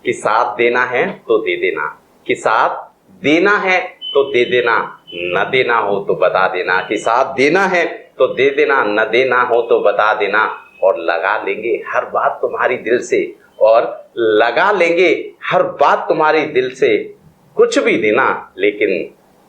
कि साथ देना है तो दे देना, कि साथ देना है तो दे देना, न देना हो तो बता देना, कि साथ देना है तो दे देना, न देना हो तो बता देना, और लगा लेंगे हर बात तुम्हारी दिल से, और लगा लेंगे हर बात तुम्हारी दिल से, कुछ भी देना लेकिन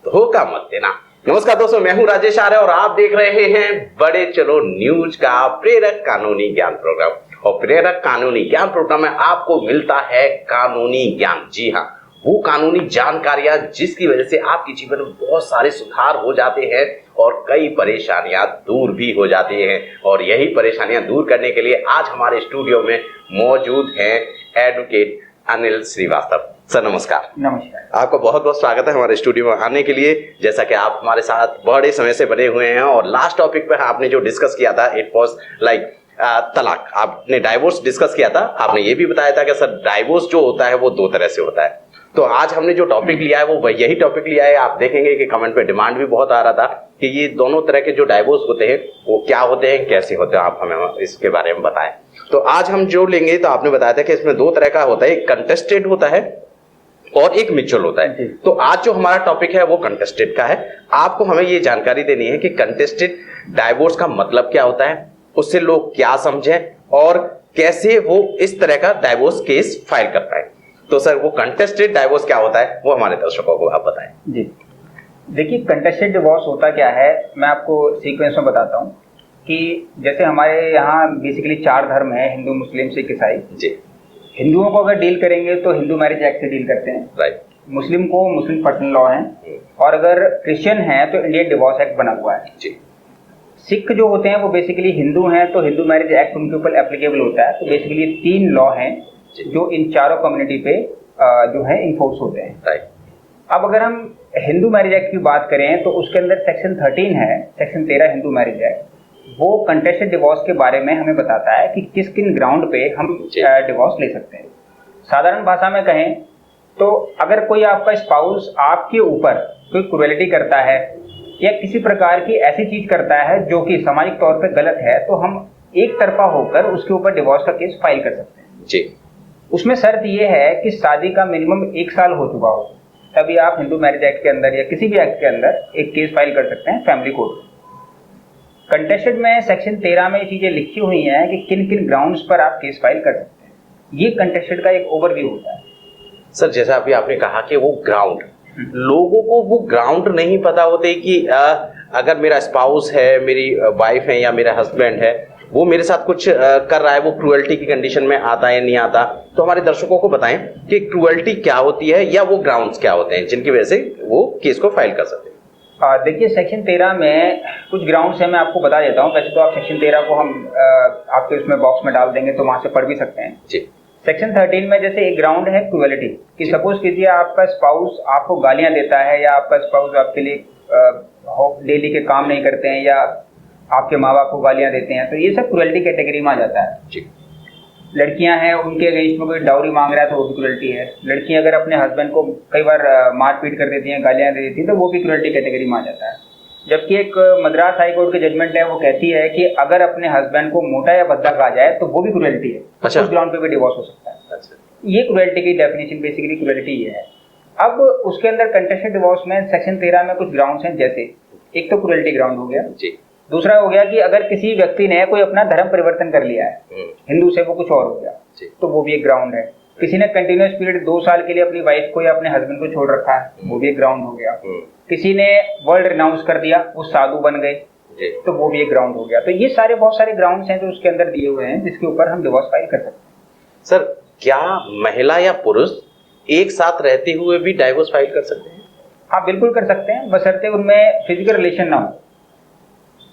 धोखा मत देना। नमस्कार दोस्तों, मैं हूं राजेश आर्य और आप देख रहे हैं बड़े चलो न्यूज का प्रेरक कानूनी ज्ञान प्रोग्राम। और प्रेरक कानूनी ज्ञान प्रोग्राम में आपको मिलता है कानूनी ज्ञान। जी हाँ, वो कानूनी जानकारियां जिसकी वजह से आपके जीवन में बहुत सारे सुधार हो जाते हैं और कई परेशानियां दूर भी हो जाती हैं। और यही परेशानियां दूर करने के लिए आज हमारे स्टूडियो में मौजूद हैं एडवोकेट अनिल श्रीवास्तव। सर नमस्कार। नमस्कार। आपका बहुत बहुत स्वागत है हमारे स्टूडियो में आने के लिए। जैसा कि आप हमारे साथ बड़े समय से बने हुए हैं और लास्ट टॉपिक पे आपने जो डिस्कस किया था इट वाज लाइक तलाक, आपने डाइवोर्स डिस्कस किया था। आपने ये भी बताया था कि सर डाइवोर्स जो होता है वो दो तरह से होता है। तो आज हमने जो टॉपिक लिया है वो यही टॉपिक लिया है। आप देखेंगे कि कमेंट पे डिमांड भी बहुत आ रहा था कि ये दोनों तरह के जो डाइवोर्स होते हैं वो क्या होते हैं, कैसे होते हैं, आप हमें इसके बारे में बताएं। तो आज हम जो लेंगे, तो आपने बताया था कि इसमें दो तरह का होता है, एक कंटेस्टेड होता है और एक म्यूचुअल होता है। तो आज जो हमारा टॉपिक है वो कंटेस्टेड का है। आपको हमें ये जानकारी देनी है कि कंटेस्टेड डाइवोर्स का मतलब क्या होता है, उससे लोग क्या समझें और कैसे वो इस तरह का डाइवोर्स केस फाइल कर पाए। तो सर वो कंटेस्टेड डाइवोर्स क्या होता है वो हमारे दर्शकों को आप बताएं। जी देखिए, कंटेस्टेड डिवोर्स होता क्या है, मैं आपको सीक्वेंस में बताता हूँ कि जैसे हमारे यहाँ बेसिकली 4 धर्म है, हिंदू, मुस्लिम, सिख, ईसाई। जी। हिंदुओं को अगर डील करेंगे तो हिंदू मैरिज एक्ट से डील करते हैं। राइट। मुस्लिम को मुस्लिम पर्सनल लॉ है, और अगर क्रिश्चियन है तो इंडियन डिवोर्स एक्ट बना हुआ है। जी। सिख जो होते हैं वो बेसिकली हिंदू हैं तो हिंदू मैरिज एक्ट उनके ऊपर एप्लीकेबल होता है। तो बेसिकली 3 लॉ हैं जो इन चारों कम्युनिटी पे जो है इन्फोर्स होते हैं। राइट। अब अगर हम हिंदू मैरिज एक्ट की बात करें तो उसके अंदर सेक्शन 13 है, सेक्शन 13 हिंदू मैरिज एक्ट, वो कंटेस्टेड डिवोर्स के बारे में हमें बताता है कि किस किन ग्राउंड पे हम डिवोर्स ले सकते हैं। साधारण भाषा में कहें तो अगर कोई आपका स्पाउस आपके ऊपर कोई क्रूएलिटी करता है या किसी प्रकार की ऐसी चीज करता है जो कि सामाजिक तौर पे गलत है, तो हम एक तरफा होकर उसके ऊपर डिवोर्स का केस फाइल कर सकते हैं। जी। उसमें शर्त यह है कि शादी का मिनिमम 1 साल हो चुका हो, तभी आप हिंदू मैरिज एक्ट के अंदर या किसी भी एक्ट के अंदर एक केस फाइल कर सकते हैं फैमिली कोर्ट। कंटेस्टेड में सेक्शन 13 में ये चीजें लिखी हुई हैं कि किन किन ग्राउंड्स पर आप केस फाइल कर सकते हैं। ये कंटेस्टेड का एक ओवरव्यू होता है। सर जैसा अभी आपने कहा कि वो ग्राउंड, लोगों को वो ग्राउंड नहीं पता होते कि अगर मेरा स्पाउस है, मेरी वाइफ है या मेरा हस्बैंड है, वो मेरे साथ कुछ कर रहा है, वो क्रूएल्टी की कंडीशन में आता है या नहीं आता। तो हमारे दर्शकों को बताएं कि क्रूएल्टी क्या होती है या वो ग्राउंड्स क्या होते हैं जिनकी वजह से वो केस को फाइल कर सकते हैं। देखिए, सेक्शन 13 में कुछ ग्राउंड्स हैं, मैं आपको बता देता हूँ। वैसे तो आप सेक्शन 13 को हम आपके उसमें बॉक्स में डाल देंगे तो वहां से पढ़ भी सकते हैं। जी। सेक्शन 13 में जैसे एक ग्राउंड है क्रूएलिटी, कि सपोज कीजिए आपका स्पाउस आपको गालियां देता है या आपका स्पाउस आपके लिए डेली के काम नहीं करते हैं या आपके माँ बाप को गालियां देते हैं, तो ये सब क्रूएलिटी कैटेगरी में आ जाता है। जी। लड़कियां हैं, उनके अगेंस्ट में कोई डाउरी मांग रहा है तो वो भी क्रूएलिटी है। लड़कियां अगर अपने हस्बैंड को कई बार मारपीट कर देती हैं, गालियां दे देती हैं, तो वो भी क्रूएलिटी कैटेगरी में आ जाता है। जबकि एक मद्रास हाई कोर्ट की जजमेंट है, वो कहती है कि अगर अपने हस्बैंड को मोटा या भद्दा कहा जाए तो वो भी क्रूएलिटी है। अच्छा। उस ग्राउंड पे भी डिवोर्स हो सकता है। अच्छा। ये क्रूएलिटी की डेफिनेशन, बेसिकली क्रूएलिटी ये है। अब उसके अंदर कंटेस्टेड डिवोर्स में सेक्शन 13 में कुछ ग्राउंड्स हैं, जैसे एक तो क्रूएलिटी ग्राउंड हो गया। जी। दूसरा हो गया कि अगर किसी व्यक्ति ने कोई अपना धर्म परिवर्तन कर लिया है, हिंदू से वो कुछ और हो गया, तो वो भी एक ग्राउंड है। किसी ने कंटिन्यूअस पीरियड 2 साल के लिए अपनी वाइफ को या अपने हस्बैंड को छोड़ रखा है, वो भी एक ग्राउंड हो गया। किसी ने वर्ल्ड रिनाउंस कर दिया, वो साधु बन गए, तो वो भी एक ग्राउंड हो गया। तो ये सारे बहुत सारे ग्राउंड्स हैं जो उसके अंदर दिए हुए हैं जिसके ऊपर हम डिवोर्स फाइल कर सकते हैं। सर क्या महिला या पुरुष एक साथ रहते हुए भी डाइवोर्स फाइल कर सकते हैं? हाँ, बिल्कुल कर सकते हैं, बशर्ते उनमें फिजिकल रिलेशन ना हो।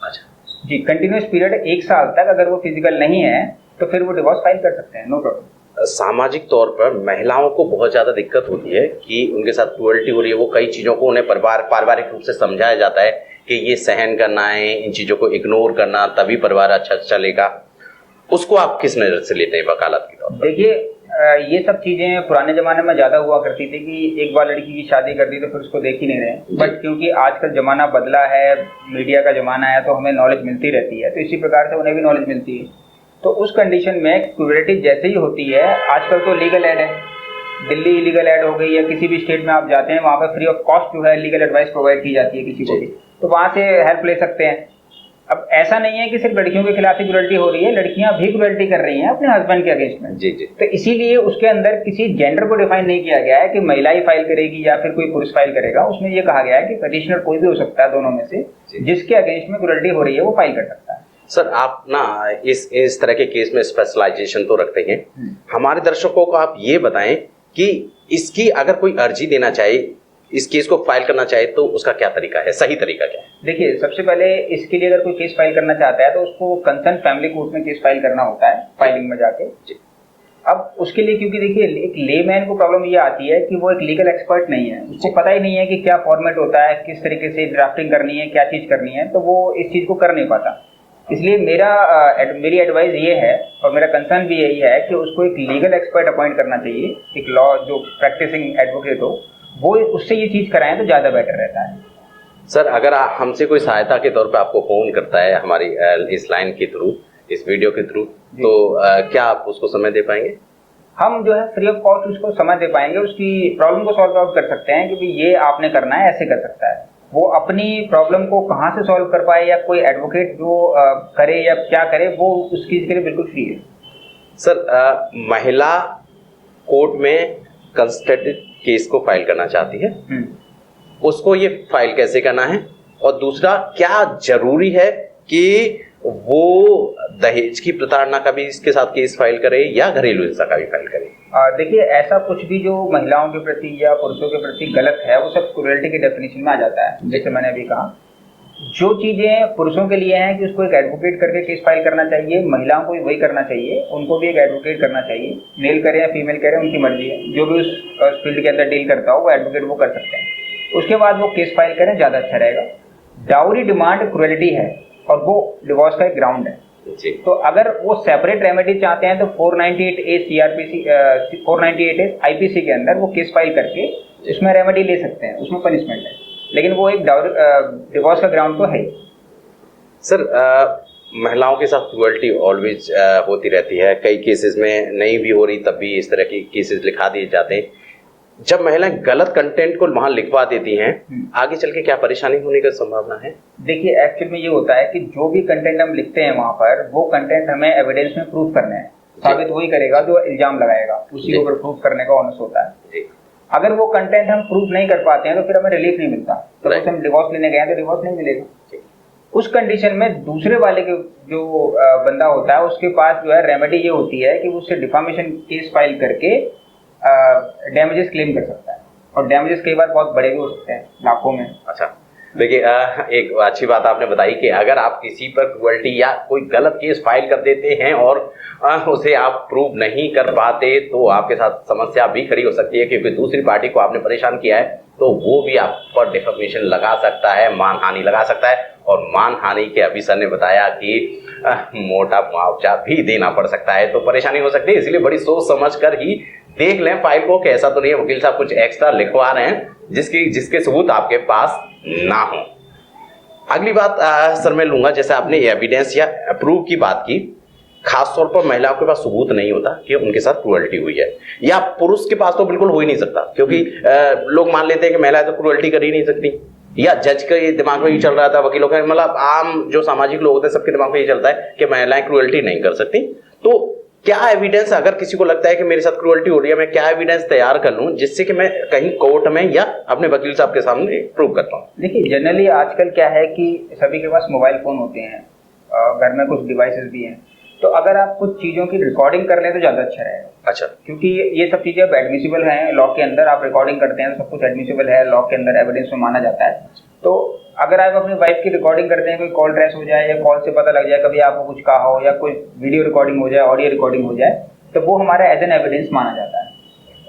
अच्छा जी, कंटिन्यूअस पीरियड 1 साल तक अगर वो फिजिकल नहीं है तो फिर वो डिवोर्स फाइल कर सकते हैं, नो प्रॉब्लम। सामाजिक तौर पर महिलाओं को बहुत ज्यादा दिक्कत होती है कि उनके साथ क्रूएल्टी हो रही है। वो कई चीजों को उन्हें पारिवारिक रूप से समझाया जाता है कि ये सहन करना है, इन चीजों को इग्नोर करना, तभी परिवार अच्छा चलेगा। उसको आप किस नजर से लेते हैं वकालत की तौर पर? देखिए, ये सब चीजें पुराने जमाने में ज्यादा हुआ करती थी कि एक बार लड़की की शादी कर दी तो फिर उसको देख ही नहीं रहे। बट क्योंकि आजकल जमाना बदला है, मीडिया का जमाना है, तो हमें नॉलेज मिलती रहती है, तो इसी प्रकार से उन्हें भी नॉलेज मिलती है। तो उस कंडीशन में क्रूएलिटी जैसे ही होती है, आजकल तो लीगल एड है, दिल्ली लीगल एड हो गई या किसी भी स्टेट में आप जाते हैं, वहाँ पे फ्री ऑफ कॉस्ट जो है लीगल एडवाइस प्रोवाइड की जाती है किसी को भी, तो वहाँ से हेल्प ले सकते हैं। अब ऐसा नहीं है कि सिर्फ लड़कियों के खिलाफ ही क्रूरल्टी हो रही है, लड़कियां भी क्रूरल्टी कर रही हैं अपने हस्बैंड के अगेंस्ट में। जी जी। तो इसीलिए उसके अंदर किसी जेंडर को डिफाइन नहीं किया गया है कि महिला ही फाइल करेगी या फिर कोई पुरुष फाइल करेगा। उसमें ये कहा गया है कि पिटिशनर कोई भी हो सकता है दोनों में से, जिसके अगेंस्ट में क्रूरल्टी हो रही है वो फाइल कर सकता है। सर आप ना इस तरह के केस में स्पेशलाइजेशन तो रखते हैं, हमारे दर्शकों को आप ये बताएं कि इसकी अगर कोई अर्जी देना चाहे, इस केस को फाइल करना चाहे तो उसका क्या तरीका है, सही तरीका क्या है? देखिए, सबसे पहले इसके लिए अगर कोई केस फाइल करना चाहता है तो उसको कंसर्न फैमिली कोर्ट में केस फाइल करना होता है, फाइलिंग में जाके। अब उसके लिए, क्योंकि देखिए एक लेमैन को प्रॉब्लम ये आती है कि वो एक लीगल एक्सपर्ट नहीं है, उसको पता ही नहीं है कि क्या फॉर्मेट होता है, किस तरीके से ड्राफ्टिंग करनी है, क्या चीज करनी है, तो वो इस चीज को कर नहीं पाता। इसलिए मेरी एडवाइस ये है और मेरा कंसर्न भी यही है कि उसको एक लीगल एक्सपर्ट अपॉइंट करना चाहिए, एक लॉ जो प्रैक्टिसिंग एडवोकेट हो, वो उससे ये चीज कराएं तो ज्यादा बेटर रहता है। सर अगर हमसे कोई सहायता के तौर पे आपको फोन करता है हमारी इस लाइन के थ्रू, इस वीडियो के थ्रू, तो क्या आप उसको समय दे पाएंगे? हम जो है फ्री ऑफ कॉस्ट उसको समय दे पाएंगे, उसकी प्रॉब्लम को सॉल्व आउट कर सकते हैं कि भाई ये आपने करना है, ऐसे कर सकता है। वो अपनी प्रॉब्लम को कहाँ से सॉल्व कर पाए या कोई एडवोकेट जो करे या क्या करे, वो उस चीज के लिए बिल्कुल फ्री है। सर महिला कोर्ट में कंस्टेंटेड केस को फाइल करना चाहती है, उसको ये फाइल कैसे करना है, और दूसरा क्या जरूरी है कि वो दहेज की प्रताड़ना का भी इसके साथ केस फाइल करे या घरेलू हिंसा का भी फाइल करे? देखिए, ऐसा कुछ भी जो महिलाओं के प्रति या पुरुषों के प्रति गलत है वो सब क्रूरल्टी के डेफिनेशन में आ जाता है। जैसे मैंने अभी कहा, जो चीजें पुरुषों के लिए हैं कि उसको एक एडवोकेट करके केस फाइल करना चाहिए, महिलाओं को भी वही करना चाहिए, उनको भी एक एडवोकेट करना चाहिए, मेल करें या फीमेल करें उनकी मर्जी है, जो भी उस फील्ड के अंदर डील करता हो वो एडवोकेट वो कर सकते हैं। उसके बाद वो केस फाइल करें, ज्यादा अच्छा रहेगा। डाउरी डिमांड क्रूरल्टी है और वो डिवोर्स का एक ग्राउंड है। तो अगर वो सेपरेट रेमेडी चाहते हैं तो 498A CRPC 498A IPC के अंदर वो केस फाइल करके उसमें रेमेडी ले सकते हैं, उसमें पनिशमेंट है, लेकिन वो एक डिवोर्स का ग्राउंड तो है। सर महिलाओं के साथ क्रूरल्टी ऑलवेज होती रहती है, कई केसेस में नहीं भी हो रही तब भी इस तरह की केसेस लिखा दिए जाते हैं। जब महिलाएं गलत कंटेंट को वहां लिखवा देती हैं, आगे चल के क्या परेशानी होने की संभावना है? देखिए, एक्चुअल में ये होता है कि जो भी कंटेंट हम लिखते हैं वहां पर, वो कंटेंट हमें एविडेंस में प्रूफ करना है, साबित वही करेगा जो इल्जाम लगाएगा, उसी को प्रूफ करने का ऑनस होता है। अगर वो कंटेंट हम प्रूफ नहीं कर पाते हैं तो फिर हमें रिलीफ नहीं मिलता। तो हम डिवोर्स लेने गए हैं तो डिवोर्स नहीं मिलेगा। उस कंडीशन में दूसरे वाले के जो बंदा होता है उसके पास जो है रेमेडी ये होती है कि वो उससे डिफामेशन केस फाइल करके डैमेजेस क्लेम कर सकता है, और डैमेजेस कई बार बहुत बड़े भी हो सकते हैं, लाखों में। अच्छा, देखिए एक अच्छी बात आपने बताई कि अगर आप किसी पर क्रूरल्टी या कोई गलत केस फाइल कर देते हैं और उसे आप प्रूव नहीं कर पाते तो आपके साथ समस्या भी खड़ी हो सकती है, क्योंकि दूसरी पार्टी को आपने परेशान किया है तो वो भी आप पर डिफेमेशन लगा सकता है, मानहानि लगा सकता है, और मानहानि के अभी सर ने बताया कि मोटा मुआवजा भी देना पड़ सकता है, तो परेशानी हो सकती है। इसलिए बड़ी सोच समझ कर ही देख लें फाइल को, कि ऐसा तो नहीं है वकील साहब कुछ एक्स्ट्रा लिखवा रहे हैं जिसके सबूत आपके पास ना हो। अगली बात सर मैं लूंगा, जैसे आपने एविडेंस या प्रूफ की बात की, खासतौर पर महिलाओं के पास सबूत नहीं होता कि उनके साथ क्रूरल्टी हुई है, या पुरुष के पास तो बिल्कुल हो ही नहीं सकता, क्योंकि लोग मान लेते हैं कि महिलाएं तो क्रूरल्टी कर ही नहीं सकती, या जज के दिमाग में ये चल रहा था, वकीलों का, मतलब आम जो सामाजिक लोग होते हैं सबके दिमाग में ये चलता है कि महिलाएं क्रूरल्टी नहीं कर सकती। तो क्या एविडेंस, अगर किसी को लगता है कि मेरे साथ क्रूरल्टी हो रही है, मैं क्या एविडेंस तैयार कर लूं जिससे कि मैं कहीं कोर्ट में या अपने वकील साहब के सामने प्रूव कर पाऊं? देखिए, जनरली आजकल क्या है कि सभी के पास मोबाइल फोन होते हैं, घर में कुछ डिवाइसेस भी हैं, तो अगर आप कुछ चीज़ों की रिकॉर्डिंग कर लें तो ज़्यादा अच्छा रहेगा। अच्छा, क्योंकि ये सब चीज़ें अब एडमिसिबल हैं लॉ के अंदर, आप रिकॉर्डिंग करते हैं तो सब कुछ एडमिसिबल है लॉ के अंदर, एविडेंस में माना जाता है। तो अगर आप अपनी वाइफ की रिकॉर्डिंग करते हैं, कोई कॉल ट्रेस हो जाए या कॉल से पता लग जाए कभी आपको कुछ कहा हो, या कोई वीडियो रिकॉर्डिंग हो जाए, ऑडियो रिकॉर्डिंग हो जाए, तो वो हमारा एज एन एविडेंस माना जाता है।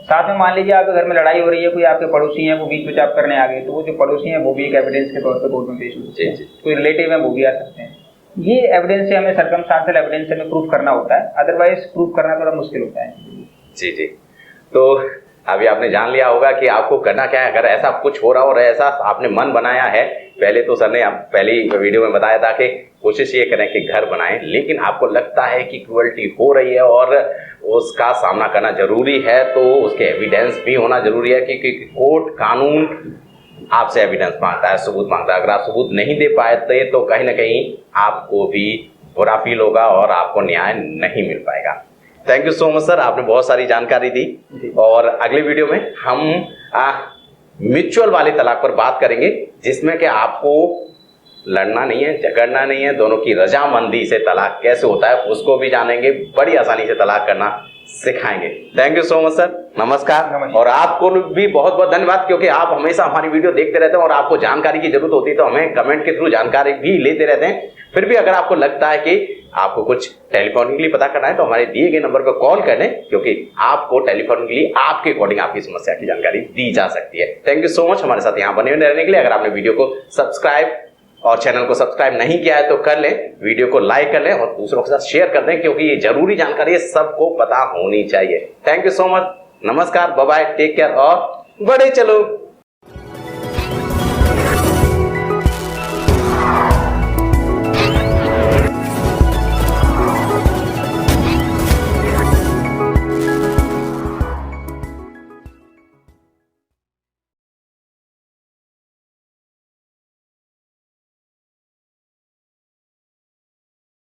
साथ में मान लीजिए आपके घर में लड़ाई हो रही है, कोई आपके पड़ोसी हैं वो बीच में चाप करने आ गए, तो वो जो पड़ोसी हैं वो भी एक एविडेंस के तौर पर कोर्ट में पेश हो सकते हैं, कोई रिलेटिव है वो भी आ सकते हैं। ये एविडेंस से हमें सर्कमस्टांशियल एविडेंस से हमें प्रूफ करना होता है, अदरवाइज प्रूफ करना थोड़ा मुश्किल होता है। जी जी, तो अभी आपने जान लिया होगा कि आपको करना क्या है। अगर ऐसा कुछ हो रहा हो और ऐसा आपने मन बनाया है, पहले तो सर ने पहली वीडियो में बताया था कि कोशिश ये करें कि घर बनाएं। लेकिन आपको लगता है कि क्रुएल्टी हो रही है और उसका सामना करना जरूरी है, तो उसके एविडेंस भी होना जरूरी है, क्योंकि कोर्ट कानून आपसे एविडेंस मांगता है, सबूत मांगता है। अगर आप सबूत नहीं दे पाते तो कहीं ना कहीं आपको भी बुरा फील होगा और आपको न्याय नहीं मिल पाएगा। Thank you so much sir, आपने बहुत सारी जानकारी दी। और अगले वीडियो में हम म्यूचुअल वाले तलाक पर बात करेंगे, जिसमें कि आपको लड़ना नहीं है, झगड़ना नहीं है, दोनों की रजामंदी से तलाक कैसे होता है उसको भी जानेंगे, बड़ी आसानी से तलाक करना सिखाएंगे। Thank you so much sir, नमस्कार। और आपको भी बहुत बहुत धन्यवाद, क्योंकि आप हमेशा हमारी वीडियो देखते रहते हैं और आपको जानकारी की जरूरत होती है तो हमें कमेंट के थ्रू जानकारी भी लेते रहते हैं। फिर भी अगर आपको लगता है कि आपको कुछ टेलीफोनिकली पता करना है तो हमारे दिए गए नंबर पर कॉल कर लें, क्योंकि आपको टेलीफोनिकली आपके अकॉर्डिंग आपकी समस्या की जानकारी दी जा सकती है। थैंक यू सो मच हमारे साथ यहाँ बने रहने के लिए। अगर आपने वीडियो को सब्सक्राइब और चैनल को सब्सक्राइब नहीं किया है तो कर लें, वीडियो को लाइक कर लें और दूसरों के साथ शेयर कर दें, क्योंकि ये जरूरी जानकारी सबको पता होनी चाहिए। थैंक यू सो मच, नमस्कार, बाय बाय, टेक केयर और बढ़े चलो।